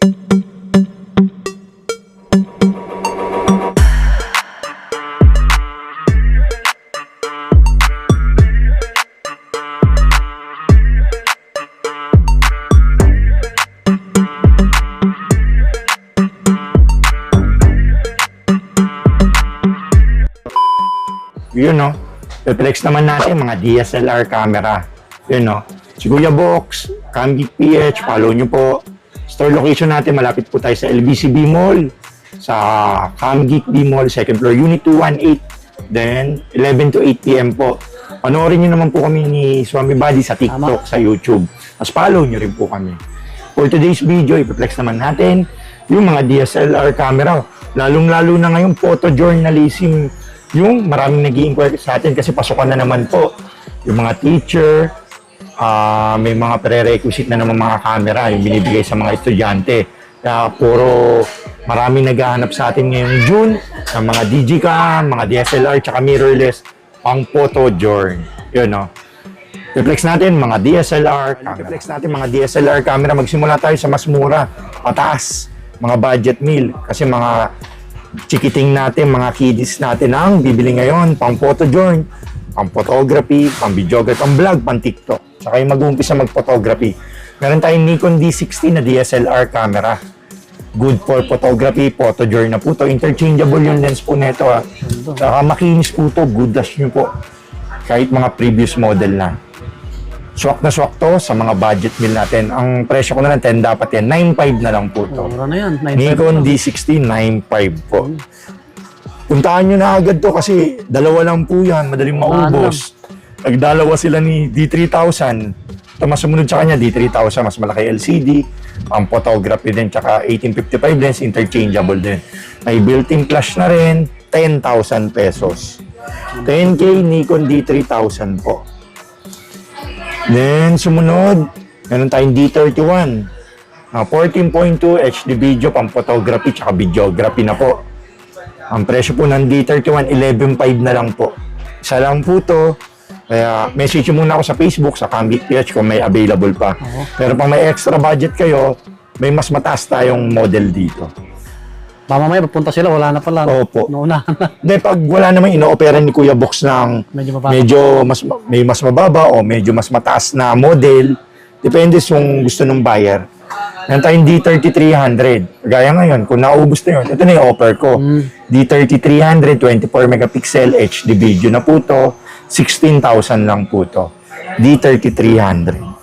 Yun no, reflex naman natin mga DSLR camera. Yun no, si Kuya Box, Camgeek PH, follow nyo po. Store location natin, malapit po tayo sa LBCB Mall, sa Camgeek B Mall, second floor, Unit 218, then 11 to 8 p.m. po. Panoorin nyo naman po kami ni Swami Buddy sa TikTok, sa YouTube. Mas follow nyo rin po kami. For today's video, i-reflex naman natin yung mga DSLR camera. Lalong-lalo na ngayon, photojournalism yung maraming nag-i-inquire sa atin kasi pasukan na naman po yung mga teacher, may mga prerequisite na naman mga camera yung binibigay sa mga estudyante. Kaya puro maraming naghahanap sa atin ngayong June ng mga digicam, mga DSLR, tsaka mirrorless pang photojourn. Yun no. Reflex natin mga DSLR camera. Reflex natin mga DSLR camera. Magsimula tayo sa mas mura, pataas, mga budget meal kasi mga chikiting natin, mga kiddies natin ang bibili ngayon, pang photojourn, pang photography, pang videography, pang vlog, pang TikTok. Saka yung mag-uumpisa mag-photography. Meron tayong Nikon D60 na DSLR camera. Good for photography, photojourn na po to. Interchangeable yung lens po nito ha. Saka makinis po to, good dash nyo po. Kahit mga previous model na. Swak na swak to sa mga budget meal natin. Ang presyo ko na lang 10 dapat yan. 9.5 na lang po to. Mura na yan. Nikon D60, 9.5 po. Puntaan nyo na agad to kasi dalawa lang po yan. Madaling maubos. Nagdalawa sila ni D3000. Ito mas sumunod sa kanya, D3000. Mas malaki LCD. Ang photography din. Tsaka 1855 lens. Interchangeable din. May built-in flash na rin. 10,000 pesos. 10K Nikon D3000 po. Then, sumunod, meron tayong D31. 14.2 HD video, pang photography, tsaka videography na po. Ang presyo po ng D31, 11.5 na lang po. Isa lang po to. Kaya, message muna ako sa Facebook, sa Camgeek PH kung may available pa. Pero pang may extra budget kayo, may mas mataas tayong model dito. Mamamaya, papunta sila, wala na pala. Opo. Nauna. Hindi, pag wala namang ino-opera ni Kuya Box ng may mas mababa o medyo mas mataas na model, depende kung gusto ng buyer. Meron tayong D3300. Gaya ngayon, kung naubos na yun, ito na yung offer ko. D3300, 24 megapixel HD video na po to, 16,000 lang po to. D3300.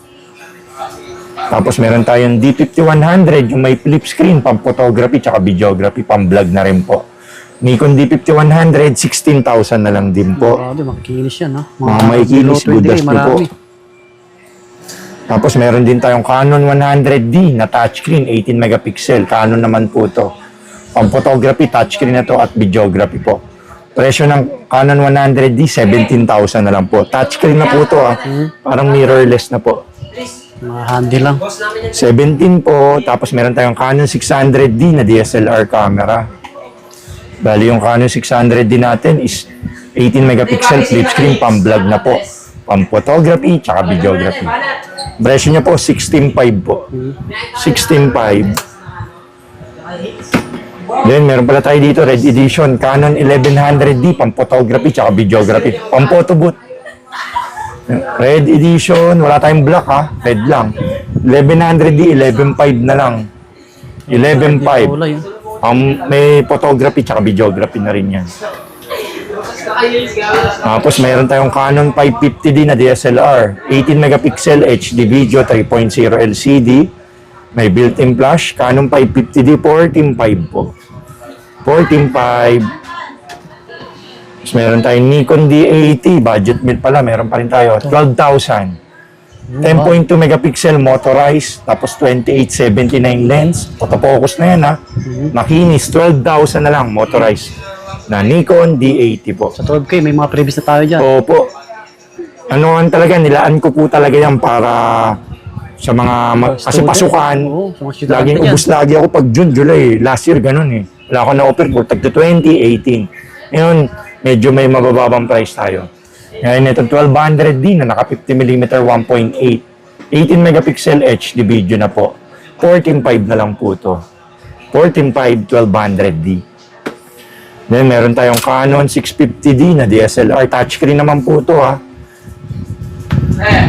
Tapos meron tayong D5100, yung may flip screen, pang photography, tsaka videography, pang vlog na rin po. Nikon D5100, 16,000 na lang din po. Grabe, makikinis yan, ha? Mga makikinis, good as po. Tapos meron din tayong Canon 100D na touchscreen, 18 megapixel. Canon naman po to. Pang photography, touchscreen na to at videography po. Presyo ng Canon 100D, 17,000 na lang po. Touchscreen na po to, ha? Parang mirrorless na po. Mga handy lang. 17 po, tapos meron tayong Canon 600D na DSLR camera. Bali yung Canon 600D natin is 18 megapixel flip screen, pang vlog na po. Pang photography, tsaka videography. Presyo niya po, 16.5 po. 16.5. Then meron pala tayo dito, Red Edition, Canon 1100D, pang photography, tsaka videography. Pang photo booth. Red Edition, wala tayong black ha, red lang. 1100D, 11.5 na lang. 11.5. May photography tsaka videography na rin yan. Tapos mayroon tayong Canon 550D na DSLR, 18 megapixel HD video, 3.0 LCD. May built-in flash, Canon 550D, 14.5 po. 14.5. Meron tayong Nikon D80, budget meal pala, meron pa rin tayo, 12,000. 10.2 megapixel motorized, tapos 28-79 lens, autofocus na yan ha. Makinis, 12,000 na lang, motorized. Na Nikon D80 po. Sa 12K, may mga previous na tayo dyan. Opo. Ano talaga, nilaan ko po talaga yan para sa mga, kasi pasukan. Oo, sa mga estudyante Laging dyan. ubus lagi ako pag June, July, last year ganun eh. Wala ako na-offer for tag to 20, 18. Ngayon, medyo may mabababang price tayo. Ngayon, itong 1200D na naka 50mm 1.8. 18 megapixel HD video na po. 14.5 na lang po to. 14.5 1200D. Then meron tayong Canon 650D na DSLR. Touchscreen naman po to ha.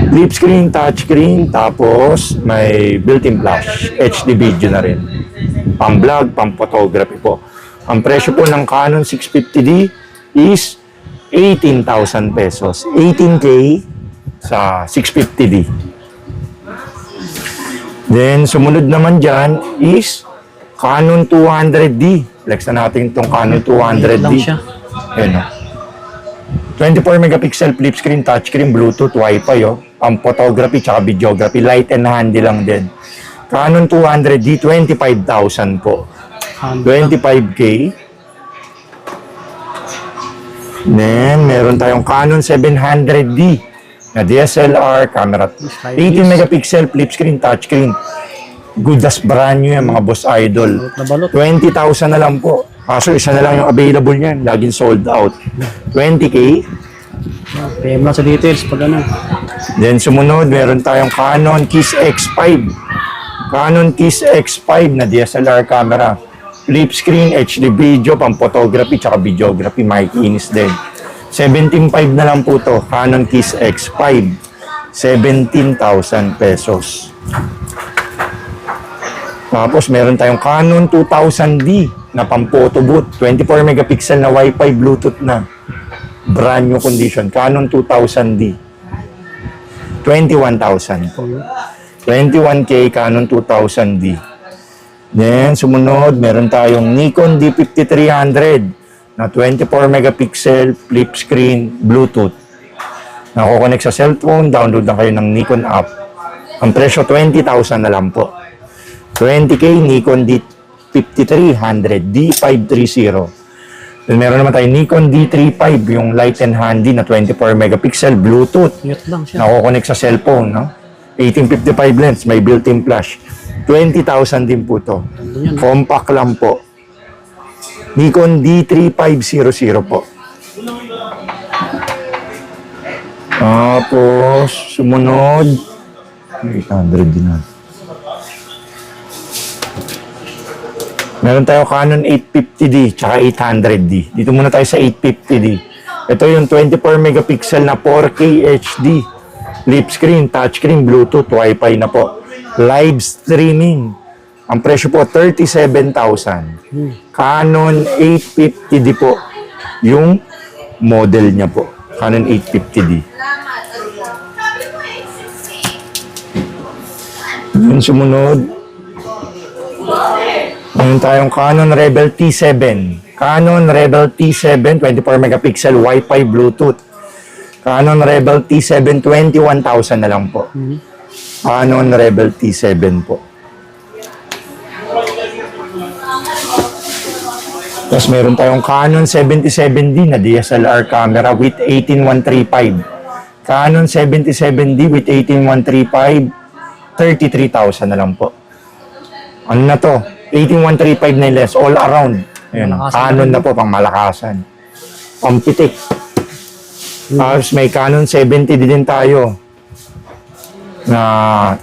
Flip screen, touchscreen, tapos may built-in flash. HD video na rin. Pang-vlog, pang-photography po. Ang presyo po ng Canon 650D is 18,000 pesos. 18K sa 650D. Then, sumunod naman dyan is Canon 200D. Flex na natin itong Canon 200D. lang siya. Ayan o. 24 megapixel flip screen, touchscreen, Bluetooth, Wi-Fi oh. Ang photography tsaka videography, light and handy lang din. Canon 200D, 25,000 po. 25K. Then, meron tayong Canon 700D na DSLR camera. 18 megapixel flip screen, touchscreen. Good as brand new yan, mga boss idol. Balot na balot. 20,000 na lang po. Kaso isa na lang yung available niyan. Laging sold out. 20K. PM lang sa details pag ano. Then sumunod, meron tayong Canon Kiss X5. Canon Kiss X5 na DSLR camera. Flip screen, HD video, pang photography, tsaka videography, makikinis din. 17.5 na lang po to. Canon Kiss X5. 17,000 pesos. Tapos meron tayong Canon 2000D na pang-photo booth. 24 megapixel na Wi-Fi Bluetooth na. Brand new condition. Canon 2000D. 21,000. 21K Canon 2000D. Then sumunod, meron tayong Nikon D5300 na 24 megapixel flip screen Bluetooth. Nako-connect sa cellphone, download na kayo ng Nikon app. Ang presyo 20,000 na lang po. 20K Nikon D5300 D530. Then meron naman tayo Nikon D35, yung light and handy na 24 megapixel Bluetooth. Cute lang siya. Nako-connect sa cellphone, no? 1855 lens, may built-in flash. 20,000 din po to. Compact lang po. Nikon D3500 po. Tapos, sumunod. 800 din na. Meron tayo Canon 850D tsaka 800D. Dito muna tayo sa 850D. Ito yung 24 megapixel na 4K HD. Flip screen, touchscreen, Bluetooth, Wi-Fi na po. Live streaming. Ang presyo po 37,000. Canon 850D po. Yung model niya po. Canon 850D. Yung sumunod. Meron tayong Canon Rebel T7. Canon Rebel T7, 24 megapixel, Wi-Fi, Bluetooth. Canon Rebel T7, 21,000 na lang po. Canon Rebel T7 po. Tapos meron tayong Canon 77D na DSLR camera with 18135. Canon 77D with 18135, 33,000 na lang po. Ano na to? 18135 na less, all around. Ayan, Canon na po, pang malakasan. Pampitik. Tapos may Canon 70 din tayo. Na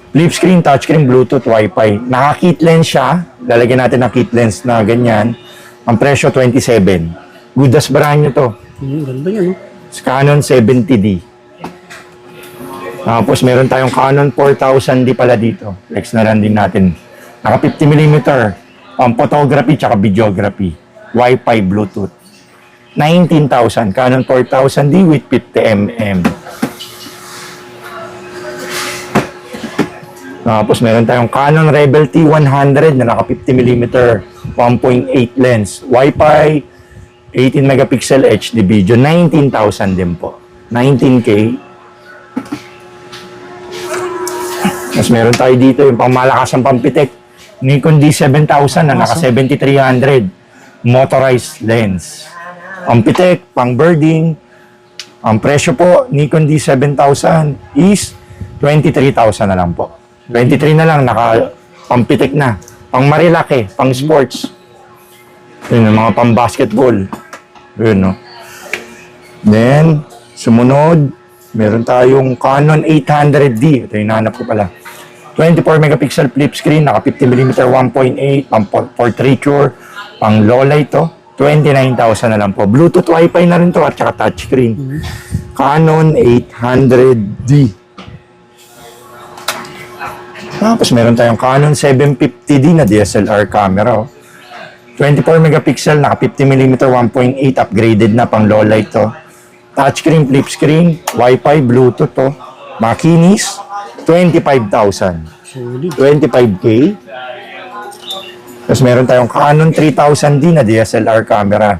flip screen, touchscreen, Bluetooth, Wi-Fi. Naka-kit lens siya. Lalagyan natin ng kit lens na ganyan. Ang presyo 27. Good as brand nyo to. Ganda yan, no? Canon 70D. Tapos meron tayong Canon 4000D pala dito. Flex na lang din natin. Naka 50mm, pang photography tsaka videography, Wi-Fi, Bluetooth. 19,000, Canon 4000D with 50mm. Tapos meron tayong Canon Rebel T100 na naka 50mm, 1.8 lens, Wi-Fi, 18 megapixel HD video, 19,000 din po. 19K. Tapos meron tayo dito yung pangmalakasang pampitek. Nikon D7000 na naka 7300 motorized lens. Ang pitek, pang birding. Ang presyo po, Nikon D7000 is 23,000 na lang po. 23 na lang, naka pampitek na. Pang marilaki, pang sports. Yun, yung mga pang basketball. Yun, no? Then, sumunod, meron tayong Canon 800D. Ito yung nahanap ko pala. 24 megapixel flip screen, naka 50mm 1.8, pang portraiture, pang low light to. 29,000 na lang po. Bluetooth Wi-Fi na rin to at saka touchscreen. Canon 800D. Tapos meron tayong Canon 750D na DSLR camera. 24 megapixel, naka 50mm 1.8, upgraded na pang low light to. Touchscreen, flip screen, Wi-Fi, Bluetooth to. Makinis, 25,000. Solid. 25K. Tapos meron tayong Canon 3000D na DSLR camera.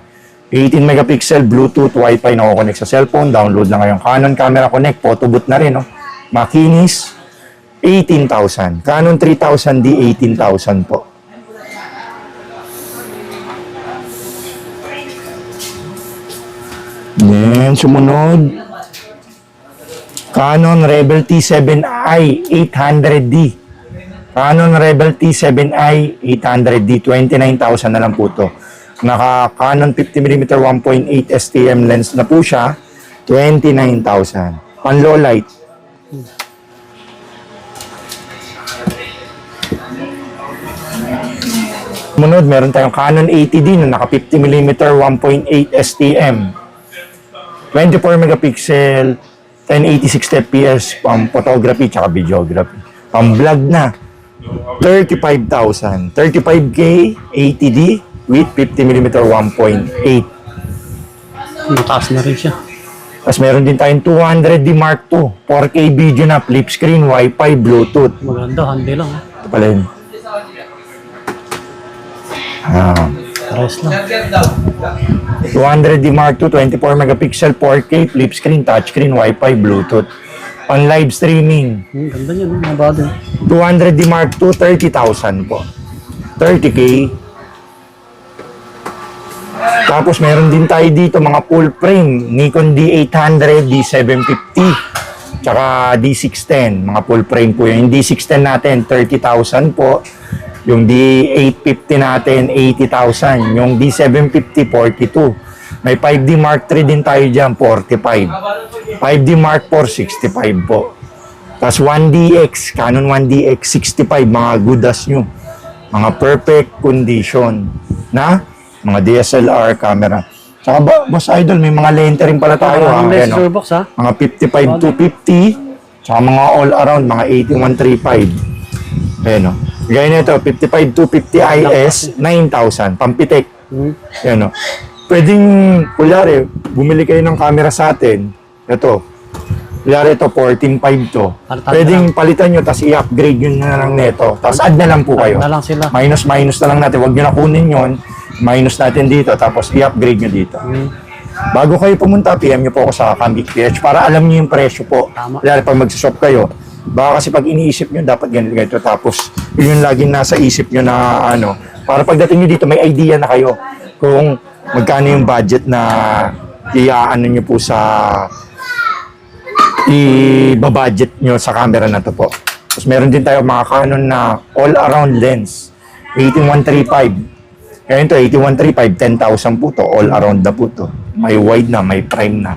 18 megapixel, Bluetooth, Wi-Fi na connect sa cellphone. Download na ngayong Canon Camera Connect. Photo booth na rin. No? Makinis, 18,000. Canon 3000D, 18,000 po. Then, sumunod. Canon Rebel T7i 800D. Canon Rebel T7i 800D, 29,000 na lang po to. Naka Canon 50mm 1.8 STM lens na po siya, 29,000. Pan low light. Munod, meron tayong Canon 80D na naka 50mm 1.8 STM. 24 megapixel, 1080 fps, pang photography tsaka videography. Pang vlog na, 35,000. 35K, 80D, with 50mm 1.8. Mataas na rin siya. Tapos meron din tayong 200D Mark II, 4K video na, flip screen, Wi-Fi, Bluetooth. Maganda, handi lang. Ito pala yun. Pares lang. 200D Mark II, 24 megapixel, 4K, flip screen, touchscreen, Wi-Fi, Bluetooth. On live streaming. Ganda niya, mga bado. 200D Mark II, 30,000 po. 30K. Tapos meron din tayo dito mga full frame. Nikon D800, D750, tsaka D610. Mga full frame po yun. Yung D610 natin, 30,000 po. Yung D850 natin, 80,000. Yung D750, 42. May 5D Mark III din tayo dyan, 45. 5D Mark IV, 65 po. Tapos 1DX, Canon 1DX, 65. Mga good as new. Mga perfect condition na mga DSLR camera. Tsaka Boss Idol, may mga lente rin pala tayo. Ang Ayan, lens oh. box ha. Mga 55-250, tsaka mga all-around, mga 8135. Ayan o. Gaya nito, 55-250 IS, 9,000. Pampitek. Ayan o. Pwedeng, kulyari, bumili kayo ng camera sa atin. Ito. Kulyari ito, 14.5 to. Palitan Pwedeng palitan nyo, tapos i-upgrade nyo na lang neto. Tapos add na lang po kayo. Na lang sila. Minus na lang natin. Huwag nyo na kunin yun. Minus natin dito, tapos i-upgrade nyo dito. Bago kayo pumunta, PM nyo po ako sa Cambic PH para alam nyo yung presyo po. Tama. Kaya pag mag-shop kayo, baka kasi pag iniisip nyo, dapat ganito. Tapos, yun yung laging nasa isip nyo na ano. Para pagdating nyo dito, may idea na kayo kung magkano yung budget na iaano nyo po sa i-budget nyo sa camera na to po. Tapos meron din tayo mga Canon na all-around lens. 18135. Kaya ito, 8135, 10,000 po to. All around na po to. May wide na, may prime na.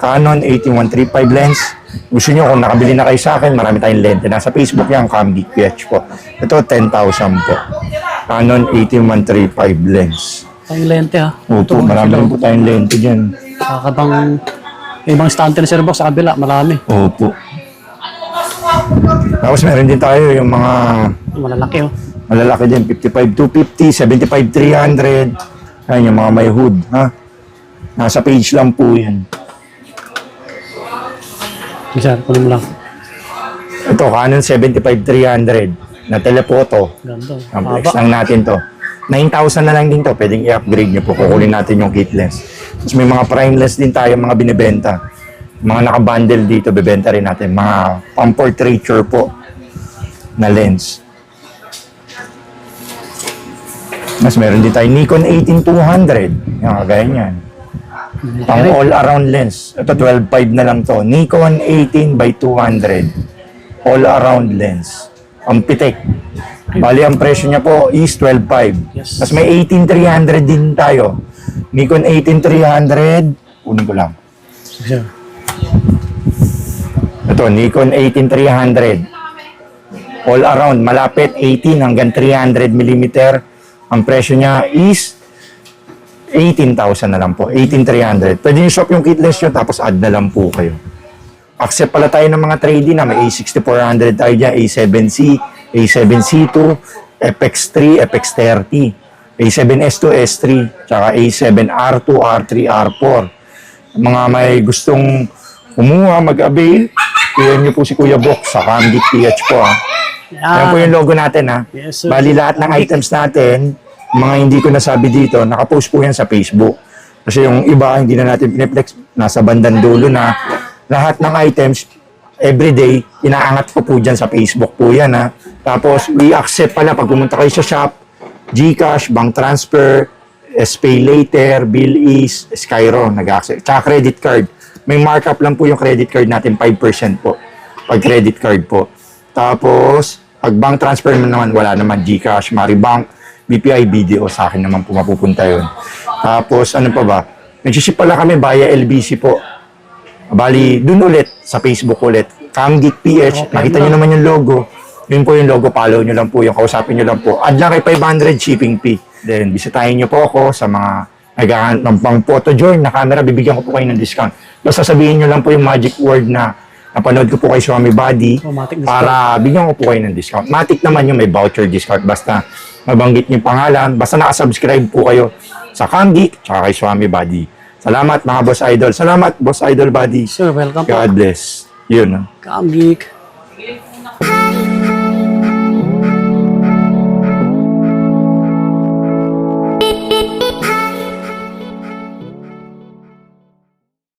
Canon 8135 lens. Gusto nyo, kung nakabili na kayo sa akin, marami tayong lente. Nasa Facebook yan, Cambic PH po. Ito, 10,000 po. Canon 8135 lens. Ang lente ha. Opo, marami rin po tayong lente dyan. Kakabang ibang stante na Sir Box sa kabila, marami. Opo. Tapos meron din tayo yung mga Malalaki oh. malalaki din, 55-250, 75-300. Ayan yung mga may hood, ha? Nasa page lang po yan. Sir, kunin mo lang. Ito, Canon 75-300 na telephoto. Ganda. Ang Haba. flex lang natin to. 9,000 na lang din to. Pwedeng i-upgrade nyo po. Kukunin natin yung kit lens. Tapos may mga prime lens din tayo, mga binibenta. Mga nakabundle dito, bibenta rin natin. Mga pang-portraiture po na lens. Mas meron din tayo Nikon 18200. Yung kagaya niyan. Pang all-around lens. Ito, 12.5 na lang to. Nikon 18x200. All-around lens. Ang pitik. Bali, ang presyo niya po is 12.5. Yes. Tapos may 18300 din tayo. Nikon 18300. Kunin ko lang. Sir. Ito, Nikon 18300. all around, malapit 18 hanggang 300 mm. Ang presyo niya is 18,000 na lang po, 18,300. Pwede nyo swap yung keyless nyo, tapos add na lang po kayo. Accept pala tayo ng mga trading na may A6400 tayo dyan, A7C, A7C2, FX3, FX30, A7S2, S3, tsaka A7R2, R3, R4. Mga may gustong kumuha, mag-avail, kaya nyo po si Kuya Box sa Camgeek PH po. Yan po yung logo natin ha. Yes, sir. Bali lahat ng items natin, mga hindi ko nasabi dito, nakapost po yan sa Facebook. Kasi yung iba, hindi na natin piniplex, nasa bandang dulo na. Lahat ng items, everyday, inaangat ko po dyan sa Facebook po yan ha. Tapos, we accept pala pag pumunta kayo sa shop, GCash, bank transfer, SPay later, Bill Ease, Skyro, nag-accept. Tsaka credit card. May markup lang po yung credit card natin, 5% po. Pag credit card po. Tapos, pag bank transfer naman, wala naman GCash, Maribank, BPI, BDO, sa akin naman po mapupunta yun. Tapos, ano pa ba? Nagsiship pala kami via LBC po. Bali, dun ulit, sa Facebook ulit. Camgeek PH, nakita nyo naman yung logo. Yun po yung logo, follow nyo lang po, yung kausapin nyo lang po. Add lang kay 500 shipping fee. Then, bisitahin nyo po ako sa mga naghahanap ng pang photo join na camera, bibigyan ko po kayo ng discount. Basta sabihin nyo lang po yung magic word na napanood ko po kay Swami Body Matic discount. para bigyan ko po kayo ng discount. Matic naman yung may voucher discount. Basta mabanggit nyo yung pangalan, basta nakasubscribe po kayo sa Camgeek tsaka kay Swami Body. Salamat mga Boss Idol. Salamat Boss Idol Body. Sir, welcome po. God bless. Yun. Camgeek.